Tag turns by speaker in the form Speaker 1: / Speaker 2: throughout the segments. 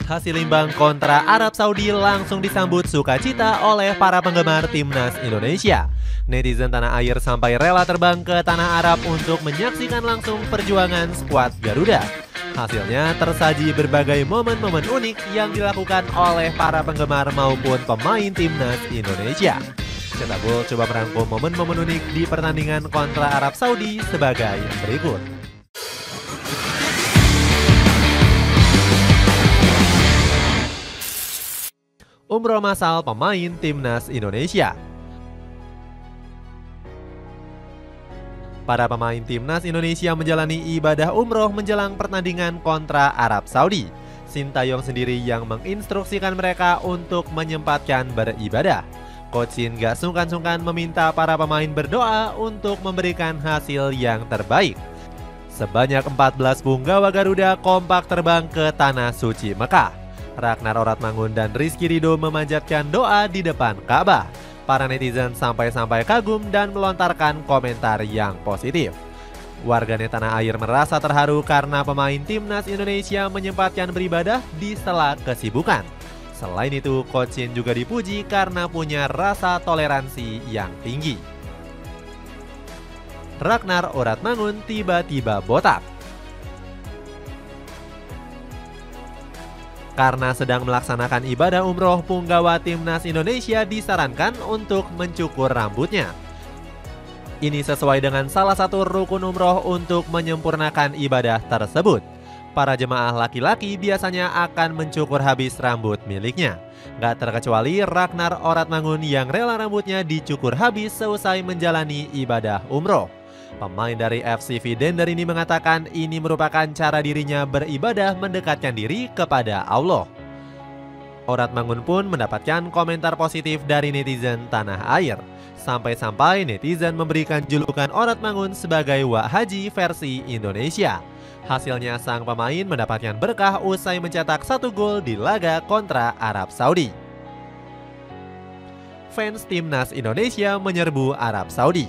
Speaker 1: Hasil imbang kontra Arab Saudi langsung disambut sukacita oleh para penggemar timnas Indonesia. Netizen tanah air sampai rela terbang ke tanah Arab untuk menyaksikan langsung perjuangan skuad Garuda. Hasilnya tersaji berbagai momen-momen unik yang dilakukan oleh para penggemar maupun pemain timnas Indonesia. Cetak Gol coba merangkum momen-momen unik di pertandingan kontra Arab Saudi sebagai berikut. Umroh massal pemain timnas Indonesia. Para pemain timnas Indonesia menjalani ibadah umroh menjelang pertandingan kontra Arab Saudi. Sintayong sendiri yang menginstruksikan mereka untuk menyempatkan beribadah. Coach Shin gak sungkan-sungkan meminta para pemain berdoa untuk memberikan hasil yang terbaik. Sebanyak 14 punggawa Garuda kompak terbang ke Tanah Suci Mekah. Ragnar Oratmangun dan Rizky Ridho memanjatkan doa di depan Ka'bah. Para netizen sampai-sampai kagum dan melontarkan komentar yang positif. Warganet tanah air merasa terharu karena pemain timnas Indonesia menyempatkan beribadah di sela kesibukan. Selain itu, Coach Shin juga dipuji karena punya rasa toleransi yang tinggi. Ragnar Oratmangun tiba-tiba botak. Karena sedang melaksanakan ibadah umroh, punggawa timnas Indonesia disarankan untuk mencukur rambutnya. Ini sesuai dengan salah satu rukun umroh untuk menyempurnakan ibadah tersebut. Para jemaah laki-laki biasanya akan mencukur habis rambut miliknya. Gak terkecuali Ragnar Oratmangun yang rela rambutnya dicukur habis seusai menjalani ibadah umroh. Pemain dari FCV Dender ini mengatakan ini merupakan cara dirinya beribadah mendekatkan diri kepada Allah. Oratmangun pun mendapatkan komentar positif dari netizen tanah air. Sampai-sampai netizen memberikan julukan Oratmangun sebagai Wak Haji versi Indonesia. Hasilnya sang pemain mendapatkan berkah usai mencetak 1 gol di laga kontra Arab Saudi. Fans timnas Indonesia menyerbu Arab Saudi.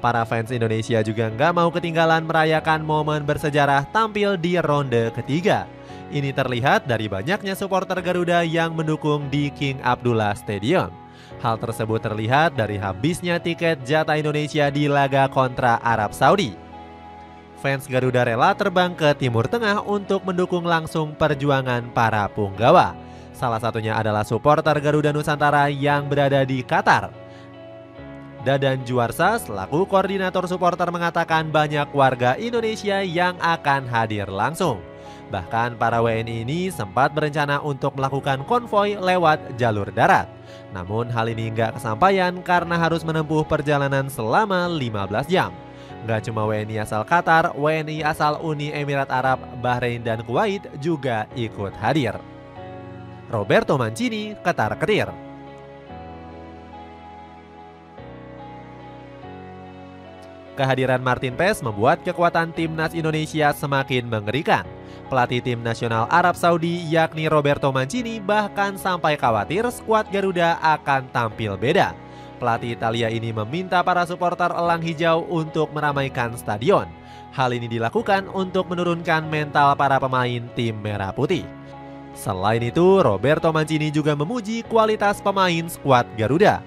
Speaker 1: Para fans Indonesia juga nggak mau ketinggalan merayakan momen bersejarah tampil di ronde ketiga. Ini terlihat dari banyaknya supporter Garuda yang mendukung di King Abdullah Stadium. Hal tersebut terlihat dari habisnya tiket jatah Indonesia di laga kontra Arab Saudi. Fans Garuda rela terbang ke Timur Tengah untuk mendukung langsung perjuangan para punggawa. Salah satunya adalah supporter Garuda Nusantara yang berada di Qatar. Dadan Juarsa selaku koordinator supporter mengatakan banyak warga Indonesia yang akan hadir langsung. Bahkan para WNI ini sempat berencana untuk melakukan konvoi lewat jalur darat. Namun hal ini nggak kesampaian karena harus menempuh perjalanan selama 15 jam. Nggak cuma WNI asal Qatar, WNI asal Uni Emirat Arab, Bahrain dan Kuwait juga ikut hadir. Roberto Mancini, ketar-ketir. Kehadiran Martin Paes membuat kekuatan timnas Indonesia semakin mengerikan. Pelatih tim nasional Arab Saudi yakni Roberto Mancini bahkan sampai khawatir skuad Garuda akan tampil beda. Pelatih Italia ini meminta para supporter elang hijau untuk meramaikan stadion. Hal ini dilakukan untuk menurunkan mental para pemain tim merah putih. Selain itu, Roberto Mancini juga memuji kualitas pemain skuad Garuda.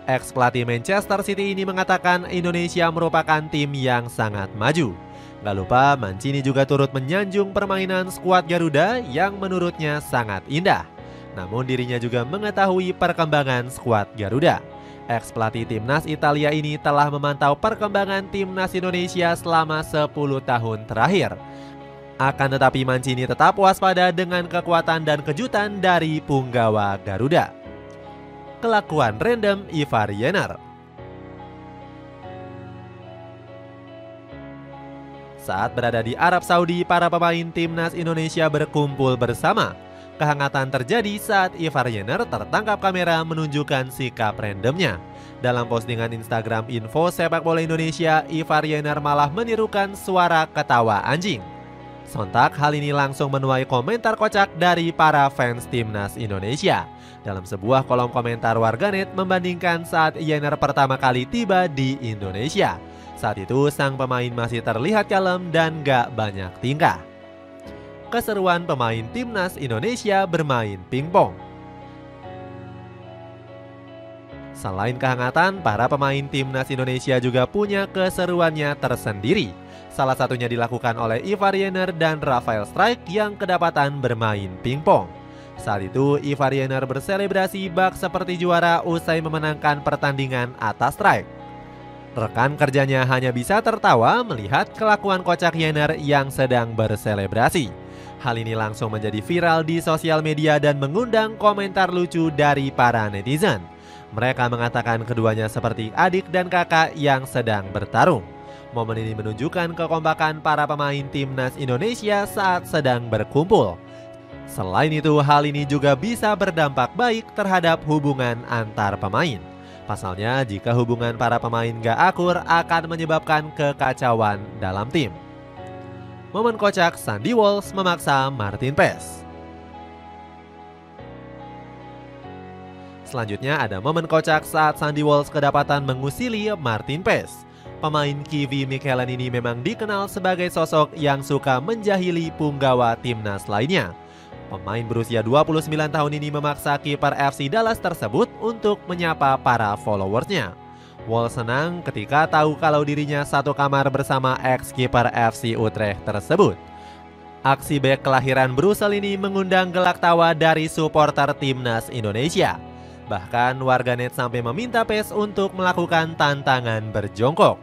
Speaker 1: Ex-pelatih Manchester City ini mengatakan Indonesia merupakan tim yang sangat maju. Gak lupa, Mancini juga turut menyanjung permainan skuad Garuda yang menurutnya sangat indah. Namun dirinya juga mengetahui perkembangan skuad Garuda. Ex-pelatih timnas Italia ini telah memantau perkembangan timnas Indonesia selama 10 tahun terakhir. Akan tetapi Mancini tetap waspada dengan kekuatan dan kejutan dari punggawa Garuda. Kelakuan random Ivar Jenner. Saat berada di Arab Saudi, para pemain timnas Indonesia berkumpul bersama. Kehangatan terjadi saat Ivar Jenner tertangkap kamera menunjukkan sikap randomnya. Dalam postingan Instagram Info Sepak Bola Indonesia, Ivar Jenner malah menirukan suara ketawa anjing. Sontak hal ini langsung menuai komentar kocak dari para fans timnas Indonesia. Dalam sebuah kolom komentar warganet membandingkan saat Jenner pertama kali tiba di Indonesia. Saat itu sang pemain masih terlihat kalem dan gak banyak tingkah. keseruan pemain timnas Indonesia bermain pingpong. Selain kehangatan, para pemain timnas Indonesia juga punya keseruannya tersendiri. Salah satunya dilakukan oleh Ivar Jenner dan Rafael Strijk yang kedapatan bermain pingpong. Saat itu, Ivar Jenner berselebrasi bak seperti juara usai memenangkan pertandingan atas Strijk. Rekan kerjanya hanya bisa tertawa melihat kelakuan kocak Jenner yang sedang berselebrasi. Hal ini langsung menjadi viral di sosial media dan mengundang komentar lucu dari para netizen. Mereka mengatakan keduanya seperti adik dan kakak yang sedang bertarung. Momen ini menunjukkan kekompakan para pemain timnas Indonesia saat sedang berkumpul. Selain itu, hal ini juga bisa berdampak baik terhadap hubungan antar pemain. Pasalnya, jika hubungan para pemain gak akur akan menyebabkan kekacauan dalam tim. Momen kocak Sandy Walsh memaksa Martin Paes. Selanjutnya ada momen kocak saat Sandy Walsh kedapatan mengusili Martin Paes. Pemain Kiwi Mechelen ini memang dikenal sebagai sosok yang suka menjahili punggawa timnas lainnya. Pemain berusia 29 tahun ini memaksa kiper FC Dallas tersebut untuk menyapa para followersnya. Walsh senang ketika tahu kalau dirinya satu kamar bersama ex-kiper FC Utrecht tersebut. Aksi bek kelahiran Brussels ini mengundang gelak tawa dari supporter timnas Indonesia. Bahkan warganet sampai meminta Paes untuk melakukan tantangan berjongkok.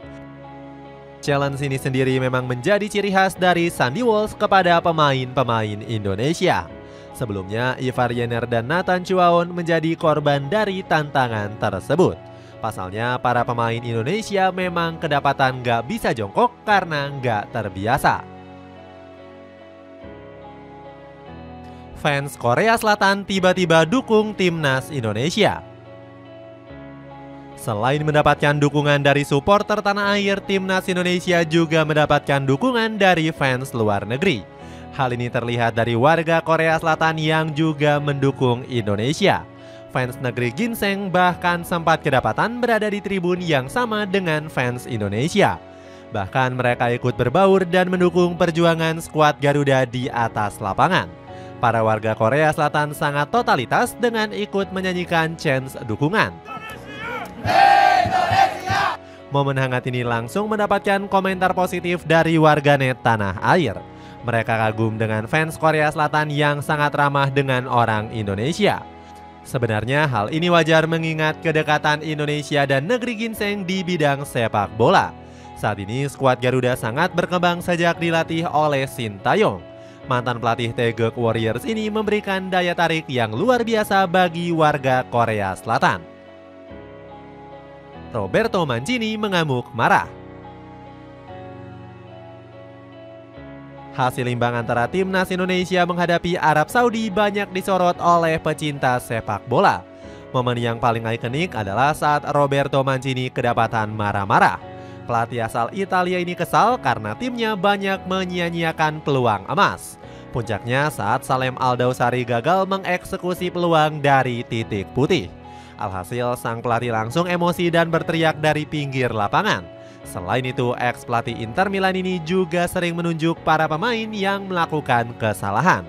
Speaker 1: Challenge ini sendiri memang menjadi ciri khas dari Sandy Walsh kepada pemain-pemain Indonesia. Sebelumnya, Ivar Jenner dan Nathan Chuaon menjadi korban dari tantangan tersebut. Pasalnya, para pemain Indonesia memang kedapatan gak bisa jongkok karena gak terbiasa. Fans Korea Selatan tiba-tiba dukung timnas Indonesia. Selain mendapatkan dukungan dari supporter tanah air, timnas Indonesia juga mendapatkan dukungan dari fans luar negeri. Hal ini terlihat dari warga Korea Selatan yang juga mendukung Indonesia. Fans negeri ginseng bahkan sempat kedapatan berada di tribun yang sama dengan fans Indonesia. Bahkan mereka ikut berbaur dan mendukung perjuangan skuad Garuda di atas lapangan. Para warga Korea Selatan sangat totalitas dengan ikut menyanyikan chants dukungan. Indonesia! Momen hangat ini langsung mendapatkan komentar positif dari warganet tanah air. Mereka kagum dengan fans Korea Selatan yang sangat ramah dengan orang Indonesia. Sebenarnya hal ini wajar mengingat kedekatan Indonesia dan negeri ginseng di bidang sepak bola. Saat ini skuad Garuda sangat berkembang sejak dilatih oleh Sintayong. Mantan pelatih Taeguk Warriors ini memberikan daya tarik yang luar biasa bagi warga Korea Selatan. Roberto Mancini mengamuk marah. Hasil imbang antara timnas Indonesia menghadapi Arab Saudi banyak disorot oleh pecinta sepak bola. Momen yang paling ikonik adalah saat Roberto Mancini kedapatan marah-marah. Pelatih asal Italia ini kesal karena timnya banyak menyia-nyiakan peluang emas. Puncaknya saat Salem Aldawsari gagal mengeksekusi peluang dari titik putih. Alhasil sang pelatih langsung emosi dan berteriak dari pinggir lapangan. Selain itu, ex-pelatih Inter Milan ini juga sering menunjuk para pemain yang melakukan kesalahan.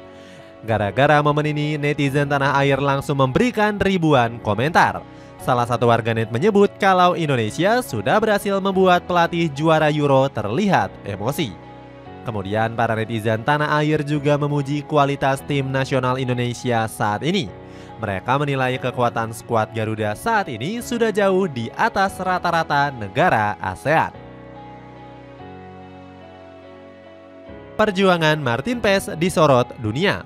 Speaker 1: Gara-gara momen ini, netizen tanah air langsung memberikan ribuan komentar. Salah satu warganet menyebut kalau Indonesia sudah berhasil membuat pelatih juara Euro terlihat emosi. Kemudian para netizen tanah air juga memuji kualitas tim nasional Indonesia saat ini. Mereka menilai kekuatan skuad Garuda saat ini sudah jauh di atas rata-rata negara ASEAN. Perjuangan Martin Paes disorot dunia.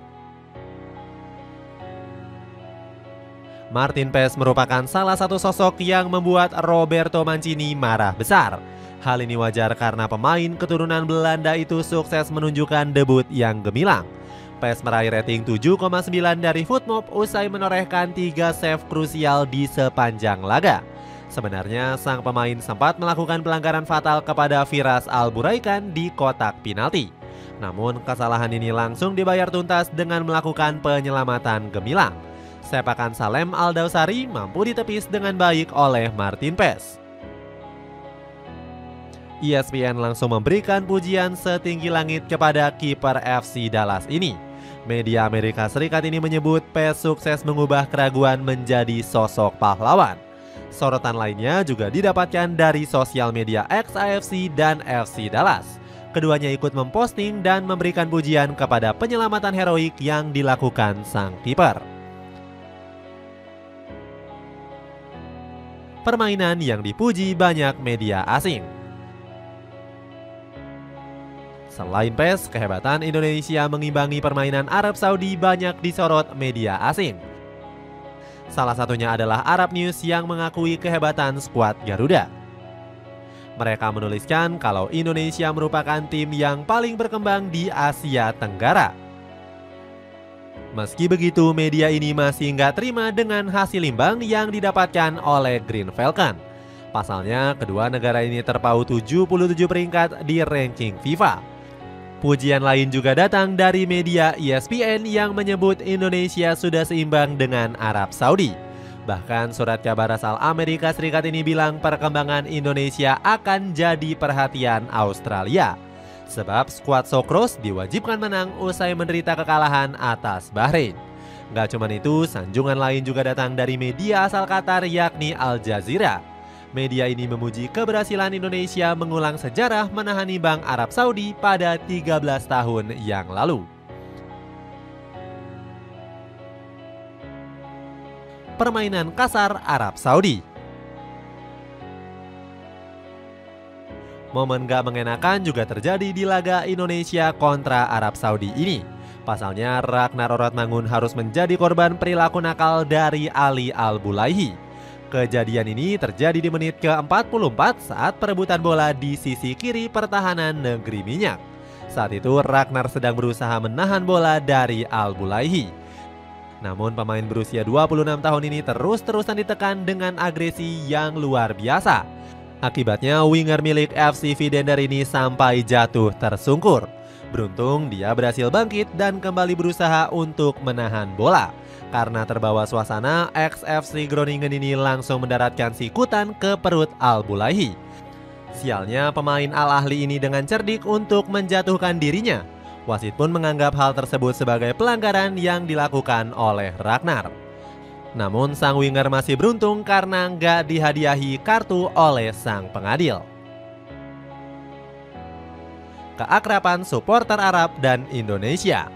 Speaker 1: Martin Paes merupakan salah satu sosok yang membuat Roberto Mancini marah besar. Hal ini wajar karena pemain keturunan Belanda itu sukses menunjukkan debut yang gemilang. Paes meraih rating 7,9 dari Footmob usai menorehkan 3 save krusial di sepanjang laga. Sebenarnya sang pemain sempat melakukan pelanggaran fatal kepada Firas Alburaikan di kotak penalti. Namun kesalahan ini langsung dibayar tuntas dengan melakukan penyelamatan gemilang. Sepakan Salem Aldawsari mampu ditepis dengan baik oleh Martin Paes. ESPN langsung memberikan pujian setinggi langit kepada kiper FC Dallas ini. Media Amerika Serikat ini menyebut Pace sukses mengubah keraguan menjadi sosok pahlawan. Sorotan lainnya juga didapatkan dari sosial media X AFC dan FC Dallas. Keduanya ikut memposting dan memberikan pujian kepada penyelamatan heroik yang dilakukan sang kiper. Permainan yang dipuji banyak media asing. Selain PES, kehebatan Indonesia mengimbangi permainan Arab Saudi banyak disorot media asing. Salah satunya adalah Arab News yang mengakui kehebatan skuad Garuda. Mereka menuliskan kalau Indonesia merupakan tim yang paling berkembang di Asia Tenggara. Meski begitu, media ini masih nggak terima dengan hasil imbang yang didapatkan oleh Green Falcon. Pasalnya, kedua negara ini terpaut 77 peringkat di ranking FIFA. Pujian lain juga datang dari media ESPN yang menyebut Indonesia sudah seimbang dengan Arab Saudi. Bahkan surat kabar asal Amerika Serikat ini bilang perkembangan Indonesia akan jadi perhatian Australia. Sebab skuad Sokros diwajibkan menang usai menderita kekalahan atas Bahrain. Gak cuma itu, sanjungan lain juga datang dari media asal Qatar yakni Al Jazeera. Media ini memuji keberhasilan Indonesia mengulang sejarah menahan imbang Arab Saudi pada 13 tahun yang lalu. Permainan kasar Arab Saudi. Momen gak mengenakan juga terjadi di laga Indonesia kontra Arab Saudi ini. Pasalnya Ragnar Oratmangun harus menjadi korban perilaku nakal dari Ali Al-Bulaihi. Kejadian ini terjadi di menit ke-44 saat perebutan bola di sisi kiri pertahanan Negeri Minyak. Saat itu Ragnar sedang berusaha menahan bola dari Al-Bulaihi. Namun pemain berusia 26 tahun ini terus-terusan ditekan dengan agresi yang luar biasa. Akibatnya winger milik FC Vidender ini sampai jatuh tersungkur. Beruntung dia berhasil bangkit dan kembali berusaha untuk menahan bola. Karena terbawa suasana, ex-FC Groningen ini langsung mendaratkan sikutan ke perut Al-Bulaihi. Sialnya pemain Al-Ahli ini dengan cerdik untuk menjatuhkan dirinya. Wasit pun menganggap hal tersebut sebagai pelanggaran yang dilakukan oleh Ragnar. Namun sang winger masih beruntung karena nggak dihadiahi kartu oleh sang pengadil. Keakraban supporter Arab dan Indonesia.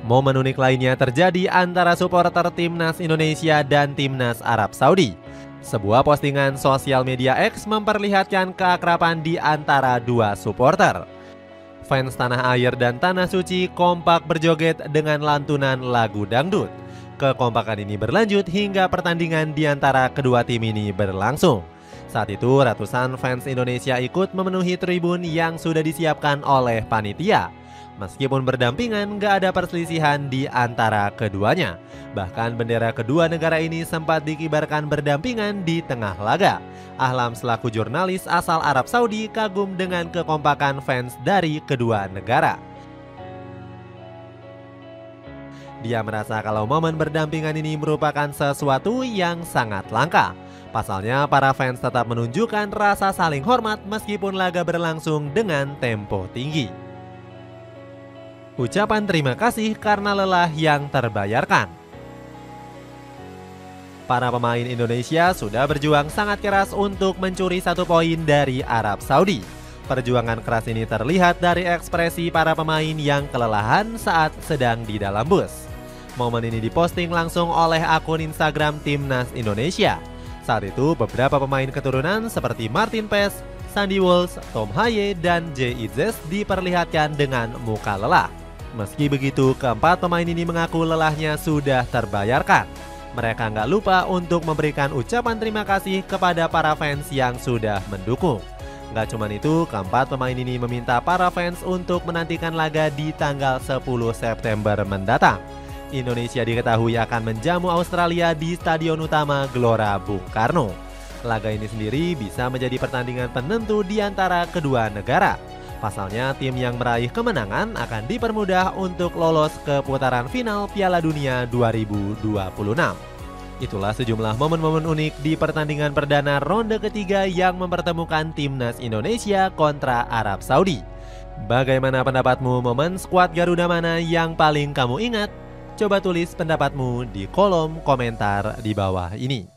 Speaker 1: Momen unik lainnya terjadi antara supporter Timnas Indonesia dan Timnas Arab Saudi. Sebuah postingan sosial media X memperlihatkan keakraban di antara dua supporter. Fans tanah air dan tanah suci kompak berjoget dengan lantunan lagu dangdut. Kekompakan ini berlanjut hingga pertandingan di antara kedua tim ini berlangsung. Saat itu ratusan fans Indonesia ikut memenuhi tribun yang sudah disiapkan oleh panitia. Meskipun berdampingan, gak ada perselisihan di antara keduanya. Bahkan bendera kedua negara ini sempat dikibarkan berdampingan di tengah laga. Ahlam selaku jurnalis asal Arab Saudi kagum dengan kekompakan fans dari kedua negara. Dia merasa kalau momen berdampingan ini merupakan sesuatu yang sangat langka. Pasalnya para fans tetap menunjukkan rasa saling hormat meskipun laga berlangsung dengan tempo tinggi. Ucapan terima kasih karena lelah yang terbayarkan. Para pemain Indonesia sudah berjuang sangat keras untuk mencuri 1 poin dari Arab Saudi. Perjuangan keras ini terlihat dari ekspresi para pemain yang kelelahan saat sedang di dalam bus. Momen ini diposting langsung oleh akun Instagram Timnas Indonesia. Saat itu beberapa pemain keturunan seperti Martin Paes, Sandy Walsh, Tom Haye, dan Jay Itzes diperlihatkan dengan muka lelah. Meski begitu, keempat pemain ini mengaku lelahnya sudah terbayarkan. Mereka nggak lupa untuk memberikan ucapan terima kasih kepada para fans yang sudah mendukung. Nggak cuma itu, keempat pemain ini meminta para fans untuk menantikan laga di tanggal 10 September mendatang. Indonesia diketahui akan menjamu Australia di Stadion Utama Gelora Bung Karno. Laga ini sendiri bisa menjadi pertandingan penentu di antara kedua negara. Pasalnya tim yang meraih kemenangan akan dipermudah untuk lolos ke putaran final Piala Dunia 2026. Itulah sejumlah momen-momen unik di pertandingan perdana ronde ketiga yang mempertemukan timnas Indonesia kontra Arab Saudi. Bagaimana pendapatmu, momen skuad Garuda mana yang paling kamu ingat? Coba tulis pendapatmu di kolom komentar di bawah ini.